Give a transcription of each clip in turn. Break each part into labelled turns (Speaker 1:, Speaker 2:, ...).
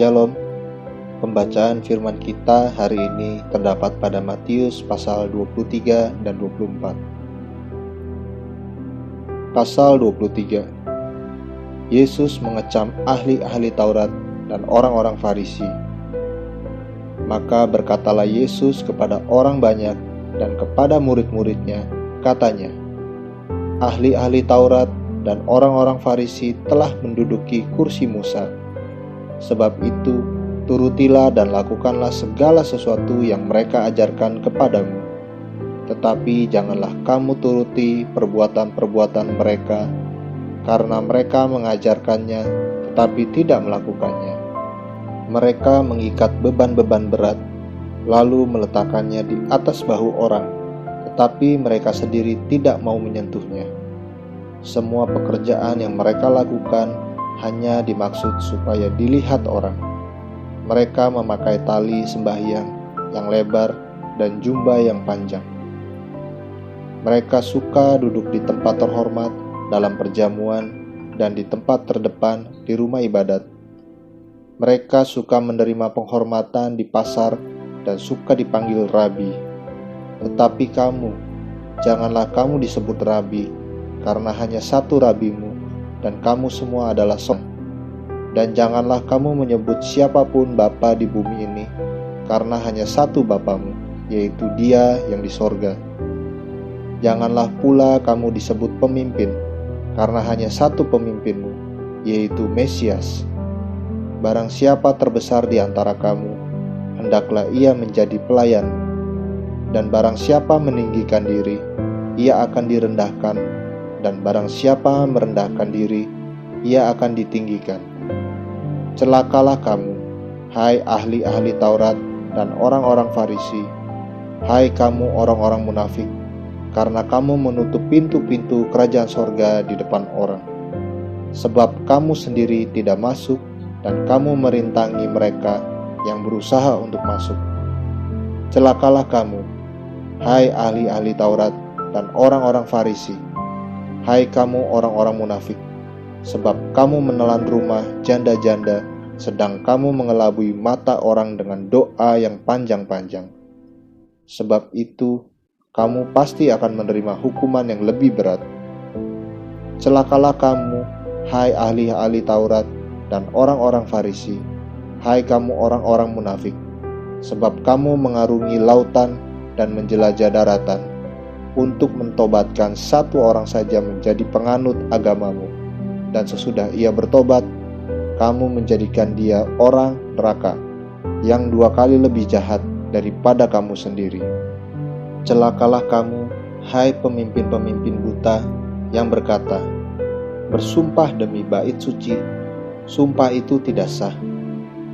Speaker 1: Shalom. Pembacaan firman kita hari ini terdapat pada Matius pasal 23 dan 24. Pasal 23. Yesus mengecam ahli-ahli Taurat dan orang-orang Farisi. Maka berkatalah Yesus kepada orang banyak dan kepada murid-muridnya, katanya, ahli-ahli Taurat dan orang-orang Farisi telah menduduki kursi Musa. Sebab itu, turutilah dan lakukanlah segala sesuatu yang mereka ajarkan kepadamu. Tetapi janganlah kamu turuti perbuatan-perbuatan mereka, karena mereka mengajarkannya tetapi tidak melakukannya. Mereka mengikat beban-beban berat, lalu meletakkannya di atas bahu orang, tetapi mereka sendiri tidak mau menyentuhnya. Semua pekerjaan yang mereka lakukan hanya dimaksud supaya dilihat orang. Mereka memakai tali sembahyang yang lebar dan jubah yang panjang. Mereka suka duduk di tempat terhormat dalam perjamuan dan di tempat terdepan di rumah ibadat. Mereka suka menerima penghormatan di pasar dan suka dipanggil rabi. Tetapi kamu, janganlah kamu disebut rabi, karena hanya satu rabimu, dan kamu semua adalah Dan janganlah kamu menyebut siapapun bapa di bumi ini, karena hanya satu Bapamu, yaitu Dia yang di sorga. Janganlah pula kamu disebut pemimpin, karena hanya satu pemimpinmu, yaitu Mesias. Barang siapa terbesar di antara kamu, hendaklah ia menjadi pelayan. Dan barang siapa meninggikan diri, ia akan direndahkan, dan barang siapa merendahkan diri, ia akan ditinggikan. Celakalah kamu, hai ahli-ahli Taurat dan orang-orang Farisi, hai kamu orang-orang munafik, karena kamu menutup pintu-pintu kerajaan sorga di depan orang. Sebab kamu sendiri tidak masuk, dan kamu merintangi mereka yang berusaha untuk masuk. Celakalah kamu, hai ahli-ahli Taurat dan orang-orang Farisi, hai kamu orang-orang munafik, sebab kamu menelan rumah janda-janda, sedang kamu mengelabui mata orang dengan doa yang panjang-panjang. Sebab itu, kamu pasti akan menerima hukuman yang lebih berat. Celakalah kamu, hai ahli-ahli Taurat dan orang-orang Farisi, hai kamu orang-orang munafik, sebab kamu mengarungi lautan dan menjelajah daratan, untuk mentobatkan satu orang saja menjadi penganut agamamu, dan sesudah ia bertobat, kamu menjadikan dia orang neraka, yang 2 kali lebih jahat daripada kamu sendiri. Celakalah kamu, hai pemimpin-pemimpin buta, yang berkata, bersumpah demi bait suci, sumpah itu tidak sah.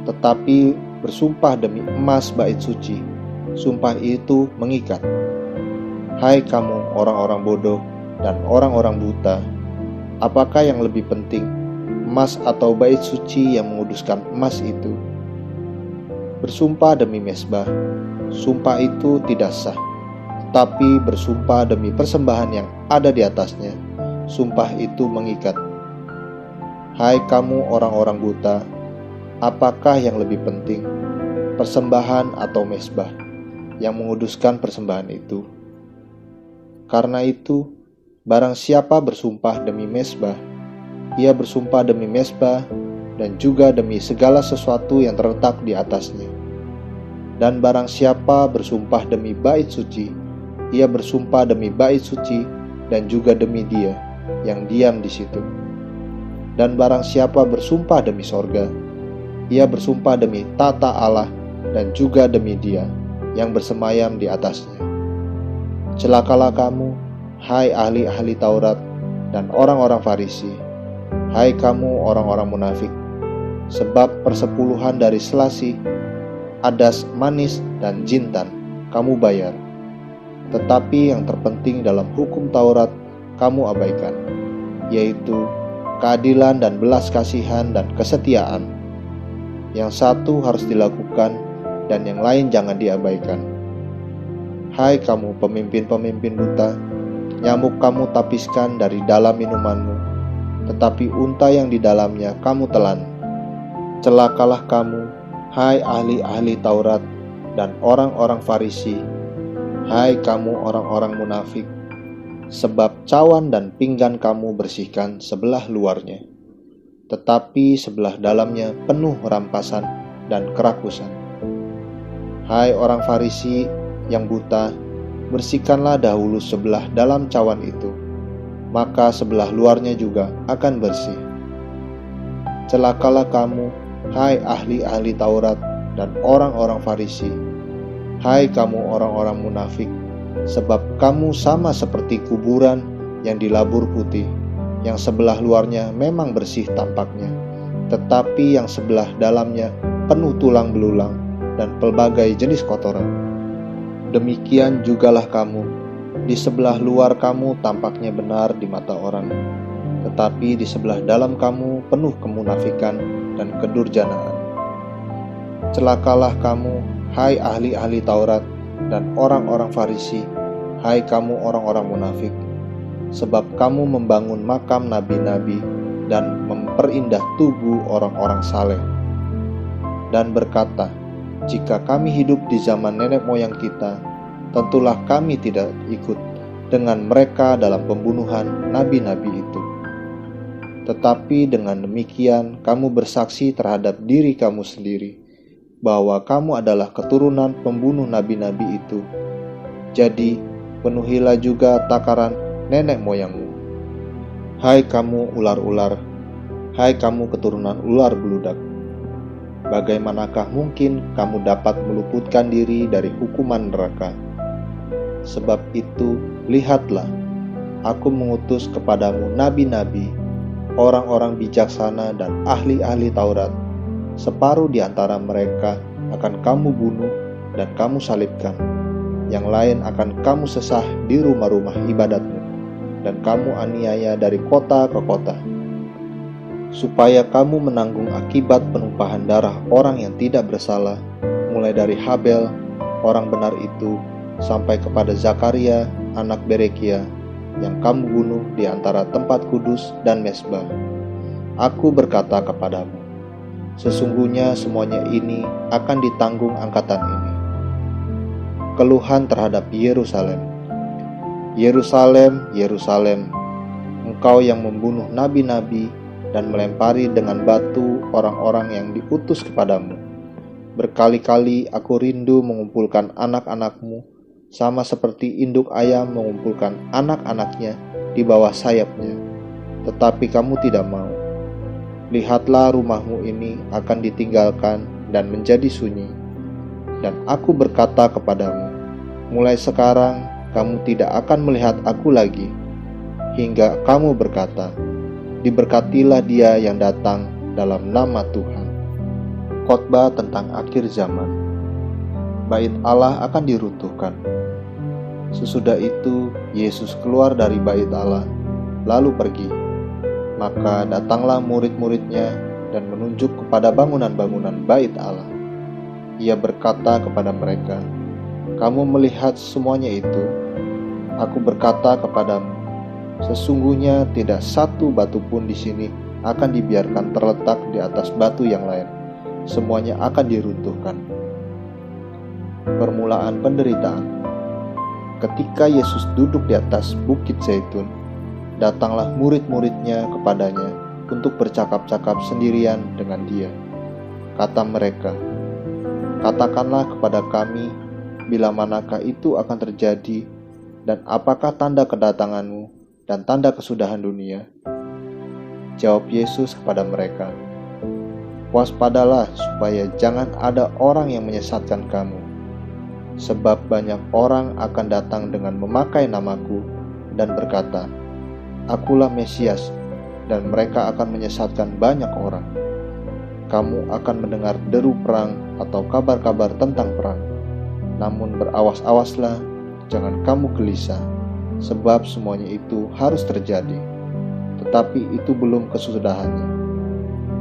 Speaker 1: Tetapi bersumpah demi emas bait suci, sumpah itu mengikat. Hai kamu orang-orang bodoh dan orang-orang buta, apakah yang lebih penting, emas atau bait suci yang menguduskan emas itu? Bersumpah demi mezbah, sumpah itu tidak sah. Tetapi bersumpah demi persembahan yang ada di atasnya, sumpah itu mengikat. Hai kamu orang-orang buta, apakah yang lebih penting, persembahan atau mezbah yang menguduskan persembahan itu? Karena itu, barang siapa bersumpah demi mezbah, ia bersumpah demi mezbah dan juga demi segala sesuatu yang terletak di atasnya. Dan barang siapa bersumpah demi bait suci, ia bersumpah demi bait suci dan juga demi Dia yang diam di situ. Dan barang siapa bersumpah demi sorga, ia bersumpah demi tata Allah dan juga demi Dia yang bersemayam di atasnya. Celakalah kamu, hai ahli-ahli Taurat dan orang-orang Farisi, hai kamu orang-orang munafik, sebab persepuluhan dari selasi, adas manis dan jintan kamu bayar. Tetapi yang terpenting dalam hukum Taurat kamu abaikan, yaitu keadilan dan belas kasihan dan kesetiaan. Yang satu harus dilakukan dan yang lain jangan diabaikan. Hai kamu pemimpin-pemimpin buta, nyamuk kamu tapiskan dari dalam minumanmu, tetapi unta yang di dalamnya kamu telan. Celakalah kamu, hai ahli-ahli Taurat dan orang-orang Farisi, hai kamu orang-orang munafik, sebab cawan dan pinggan kamu bersihkan sebelah luarnya, tetapi sebelah dalamnya penuh rampasan dan kerakusan. Hai orang Farisi yang buta, bersihkanlah dahulu sebelah dalam cawan itu, maka sebelah luarnya juga akan bersih. Celakalah kamu, hai ahli-ahli Taurat dan orang-orang Farisi, hai kamu orang-orang munafik, sebab kamu sama seperti kuburan yang dilabur putih, yang sebelah luarnya memang bersih tampaknya, tetapi yang sebelah dalamnya penuh tulang belulang dan pelbagai jenis kotoran. Demikian jugalah kamu, di sebelah luar kamu tampaknya benar di mata orang, tetapi di sebelah dalam kamu penuh kemunafikan dan kedurjanaan. Celakalah kamu, hai ahli-ahli Taurat dan orang-orang Farisi, hai kamu orang-orang munafik, sebab kamu membangun makam nabi-nabi dan memperindah tugu orang-orang saleh, dan berkata, jika kami hidup di zaman nenek moyang kita, tentulah kami tidak ikut dengan mereka dalam pembunuhan nabi-nabi itu. Tetapi dengan demikian kamu bersaksi terhadap diri kamu sendiri, bahwa kamu adalah keturunan pembunuh nabi-nabi itu. Jadi penuhilah juga takaran nenek moyangmu. Hai kamu ular-ular, hai kamu keturunan ular beludak, bagaimanakah mungkin kamu dapat meluputkan diri dari hukuman neraka? Sebab itu, lihatlah, aku mengutus kepadamu nabi-nabi, orang-orang bijaksana dan ahli-ahli Taurat. Separuh di antara mereka akan kamu bunuh dan kamu salibkan. Yang lain akan kamu sesah di rumah-rumah ibadatmu, dan kamu aniaya dari kota ke kota, supaya kamu menanggung akibat penumpahan darah orang yang tidak bersalah, mulai dari Habel, orang benar itu, sampai kepada Zakaria, anak Berekia, yang kamu bunuh di antara tempat kudus dan mezbah. Aku berkata kepadamu, sesungguhnya semuanya ini akan ditanggung angkatan ini. Keluhan terhadap Yerusalem. Yerusalem, Yerusalem, engkau yang membunuh nabi-nabi dan melempari dengan batu orang-orang yang diutus kepadamu. Berkali-kali aku rindu mengumpulkan anak-anakmu, sama seperti induk ayam mengumpulkan anak-anaknya di bawah sayapnya, tetapi kamu tidak mau. Lihatlah, rumahmu ini akan ditinggalkan dan menjadi sunyi. Dan aku berkata kepadamu, mulai sekarang kamu tidak akan melihat aku lagi, hingga kamu berkata, diberkatilah dia yang datang dalam nama Tuhan. Khotbah tentang akhir zaman. Bait Allah akan diruntuhkan. Sesudah itu, Yesus keluar dari bait Allah, lalu pergi. Maka datanglah murid-muridnya dan menunjuk kepada bangunan-bangunan bait Allah. Ia berkata kepada mereka, kamu melihat semuanya itu? Aku berkata kepadamu, sesungguhnya tidak satu batu pun di sini akan dibiarkan terletak di atas batu yang lain. Semuanya akan diruntuhkan. Permulaan penderitaan. Ketika Yesus duduk di atas bukit Zaitun, datanglah murid-muridnya kepadanya untuk bercakap-cakap sendirian dengan dia. Kata mereka, katakanlah kepada kami, bila manakah itu akan terjadi, dan apakah tanda kedatanganmu dan tanda kesudahan dunia? Jawab Yesus kepada mereka, waspadalah supaya jangan ada orang yang menyesatkan kamu. Sebab banyak orang akan datang dengan memakai namaku dan berkata, akulah Mesias, dan mereka akan menyesatkan banyak orang. Kamu akan mendengar deru perang atau kabar-kabar tentang perang. Namun berawas-awaslah, jangan kamu gelisah, sebab semuanya itu harus terjadi, tetapi itu belum kesudahannya.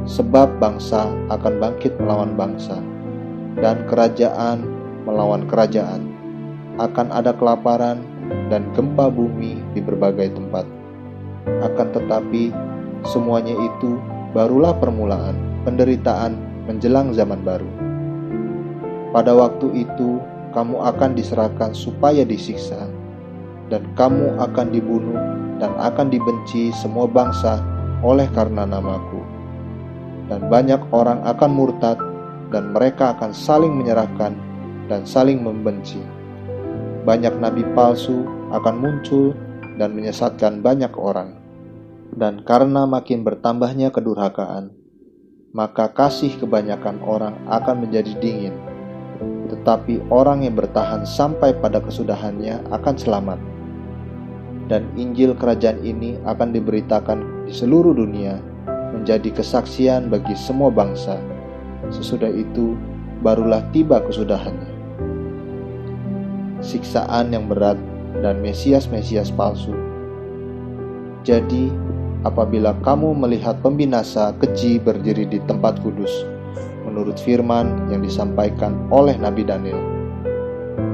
Speaker 1: Sebab bangsa akan bangkit melawan bangsa, dan kerajaan melawan kerajaan. Akan ada kelaparan dan gempa bumi di berbagai tempat. Akan tetapi semuanya itu barulah permulaan penderitaan menjelang zaman baru. Pada waktu itu, kamu akan diserahkan supaya disiksa, dan kamu akan dibunuh dan akan dibenci semua bangsa oleh karena namaku. Dan banyak orang akan murtad, dan mereka akan saling menyerahkan dan saling membenci. Banyak nabi palsu akan muncul dan menyesatkan banyak orang. Dan karena makin bertambahnya kedurhakaan, maka kasih kebanyakan orang akan menjadi dingin. Tetapi orang yang bertahan sampai pada kesudahannya akan selamat. Dan Injil kerajaan ini akan diberitakan di seluruh dunia, menjadi kesaksian bagi semua bangsa. Sesudah itu, barulah tiba kesudahannya. Siksaan yang berat dan Mesias-Mesias palsu. Jadi, apabila kamu melihat pembinasa keji berdiri di tempat kudus, menurut firman yang disampaikan oleh Nabi Daniel,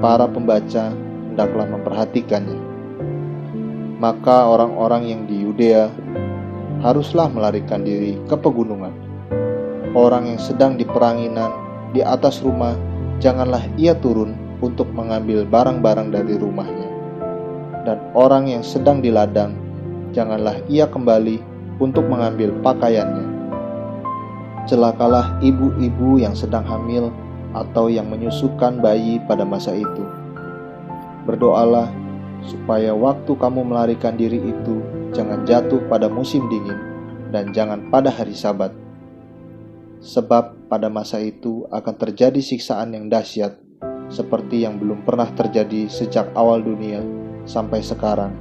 Speaker 1: para pembaca hendaklah memperhatikannya. Maka orang-orang yang di Yudea haruslah melarikan diri ke pegunungan. Orang yang sedang di peranginan di atas rumah, janganlah ia turun untuk mengambil barang-barang dari rumahnya. Dan orang yang sedang di ladang, janganlah ia kembali untuk mengambil pakaiannya. Celakalah ibu-ibu yang sedang hamil atau yang menyusukan bayi pada masa itu. Berdoalah supaya waktu kamu melarikan diri itu jangan jatuh pada musim dingin dan jangan pada hari Sabat. Sebab pada masa itu akan terjadi siksaan yang dahsyat seperti yang belum pernah terjadi sejak awal dunia sampai sekarang,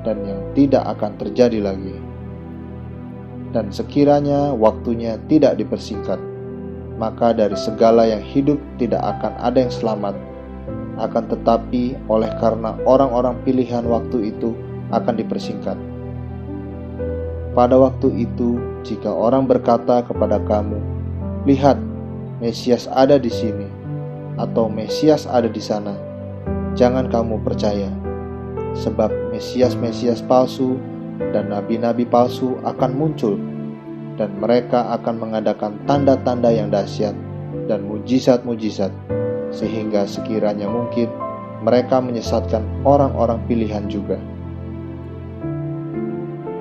Speaker 1: dan yang tidak akan terjadi lagi. Dan sekiranya waktunya tidak dipersingkat, maka dari segala yang hidup tidak akan ada yang selamat. Akan tetapi oleh karena orang-orang pilihan waktu itu akan dipersingkat. Pada waktu itu, jika orang berkata kepada kamu, "Lihat, Mesias ada di sini," atau "Mesias ada di sana," jangan kamu percaya. Sebab Mesias-Mesias palsu dan nabi-nabi palsu akan muncul, dan mereka akan mengadakan tanda-tanda yang dahsyat dan mujizat-mujizat, sehingga sekiranya mungkin mereka menyesatkan orang-orang pilihan juga.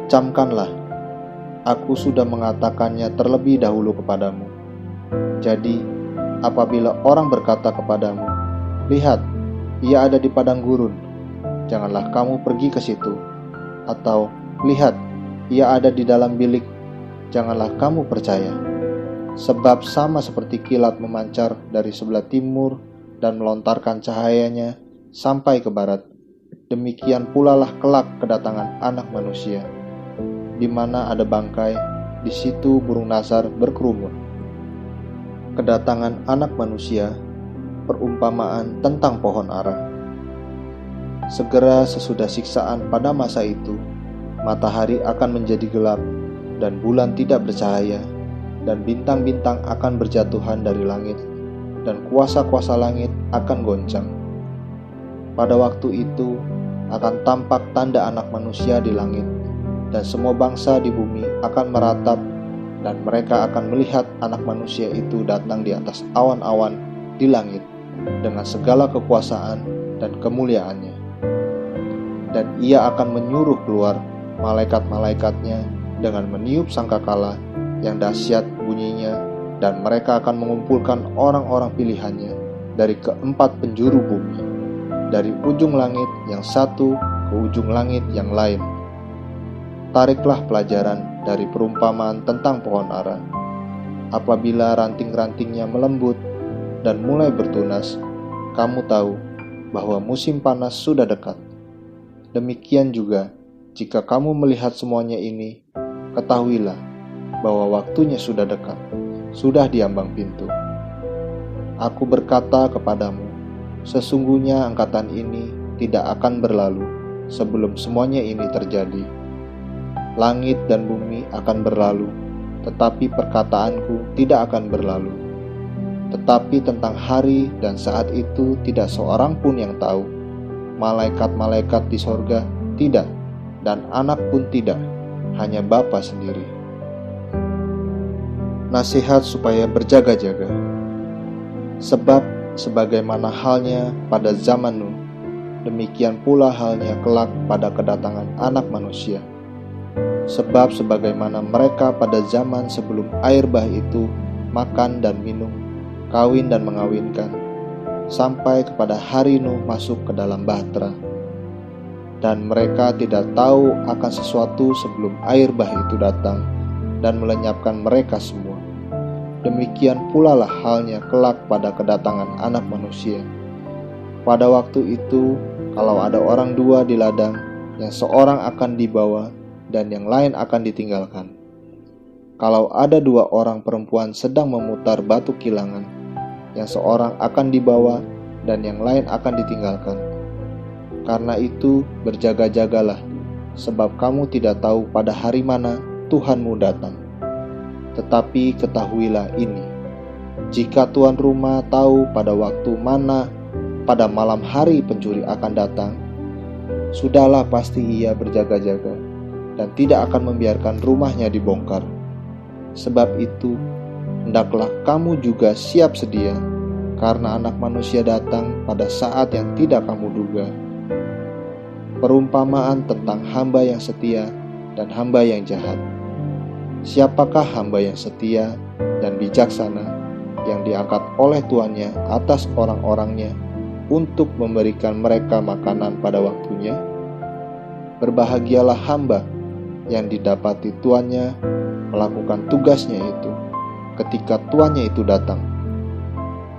Speaker 1: Camkanlah, aku sudah mengatakannya terlebih dahulu kepadamu. Jadi, apabila orang berkata kepadamu, "Lihat, ia ada di padang gurun," janganlah kamu pergi ke situ. Atau, "Lihat, ia ada di dalam bilik," janganlah kamu percaya. Sebab sama seperti kilat memancar dari sebelah timur dan melontarkan cahayanya sampai ke barat, demikian pula lah kelak kedatangan Anak Manusia. Di mana ada bangkai, di situ burung nasar berkerumun. Kedatangan Anak Manusia, perumpamaan tentang pohon ara. Segera sesudah siksaan pada masa itu, matahari akan menjadi gelap, dan bulan tidak bercahaya, dan bintang-bintang akan berjatuhan dari langit, dan kuasa-kuasa langit akan goncang. Pada waktu itu akan tampak tanda Anak Manusia di langit, dan semua bangsa di bumi akan meratap, dan mereka akan melihat Anak Manusia itu datang di atas awan-awan di langit dengan segala kekuasaan dan kemuliaannya. Dan ia akan menyuruh keluar malaikat-malaikatnya dengan meniup sangkakala yang dahsyat bunyinya, dan mereka akan mengumpulkan orang-orang pilihannya dari keempat penjuru bumi, dari ujung langit yang satu ke ujung langit yang lain. Tariklah pelajaran dari perumpamaan tentang pohon ara. Apabila ranting-rantingnya melembut dan mulai bertunas, kamu tahu bahwa musim panas sudah dekat. Demikian juga, jika kamu melihat semuanya ini, ketahuilah bahwa waktunya sudah dekat, sudah di ambang pintu. Aku berkata kepadamu, sesungguhnya angkatan ini tidak akan berlalu sebelum semuanya ini terjadi. Langit dan bumi akan berlalu, tetapi perkataanku tidak akan berlalu. Tetapi tentang hari dan saat itu tidak seorang pun yang tahu, malaikat-malaikat di sorga tidak, dan anak pun tidak, hanya Bapa sendiri. Nasihat supaya berjaga-jaga. Sebab sebagaimana halnya pada zaman Nuh, demikian pula halnya kelak pada kedatangan Anak Manusia. Sebab sebagaimana mereka pada zaman sebelum air bah itu makan dan minum, kawin dan mengawinkan, sampai kepada hari Nuh masuk ke dalam bahtera. Dan mereka tidak tahu akan sesuatu sebelum air bah itu datang dan melenyapkan mereka semua. Demikian pula lah halnya kelak pada kedatangan Anak Manusia. Pada waktu itu, kalau ada orang dua di ladang, yang seorang akan dibawa dan yang lain akan ditinggalkan. Kalau ada dua orang perempuan sedang memutar batu kilangan, yang seorang akan dibawa dan yang lain akan ditinggalkan. Karena itu berjaga-jagalah, sebab kamu tidak tahu pada hari mana Tuhanmu datang. Tetapi ketahuilah ini, jika tuan rumah tahu pada waktu mana pada malam hari pencuri akan datang, sudahlah pasti ia berjaga-jaga dan tidak akan membiarkan rumahnya dibongkar. Sebab itu, hendaklah kamu juga siap sedia, karena Anak Manusia datang pada saat yang tidak kamu duga. Perumpamaan tentang hamba yang setia dan hamba yang jahat. Siapakah hamba yang setia dan bijaksana yang diangkat oleh tuannya atas orang-orangnya untuk memberikan mereka makanan pada waktunya? Berbahagialah hamba yang didapati tuannya melakukan tugasnya itu ketika tuannya itu datang.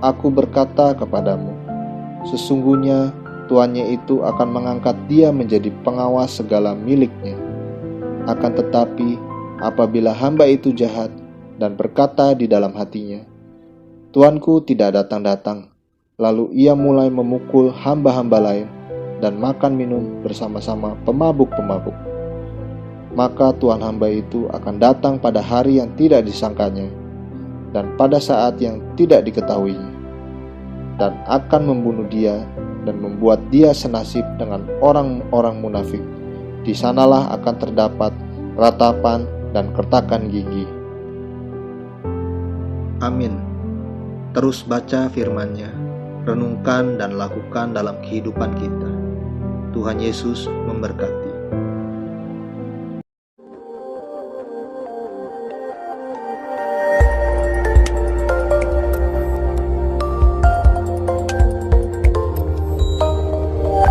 Speaker 1: Aku berkata kepadamu, sesungguhnya tuannya itu akan mengangkat dia menjadi pengawas segala miliknya. Akan tetapi, apabila hamba itu jahat dan berkata di dalam hatinya, Tuanku tidak datang-datang, lalu ia mulai memukul hamba-hamba lain dan makan minum bersama-sama pemabuk-pemabuk, maka tuan hamba itu akan datang pada hari yang tidak disangkanya dan pada saat yang tidak diketahuinya, dan akan membunuh dia dan membuat dia senasib dengan orang-orang munafik. Di sanalah akan terdapat ratapan dan kertakan gigi. Amin. Terus baca firman-Nya, renungkan dan lakukan dalam kehidupan kita. Tuhan Yesus memberkati.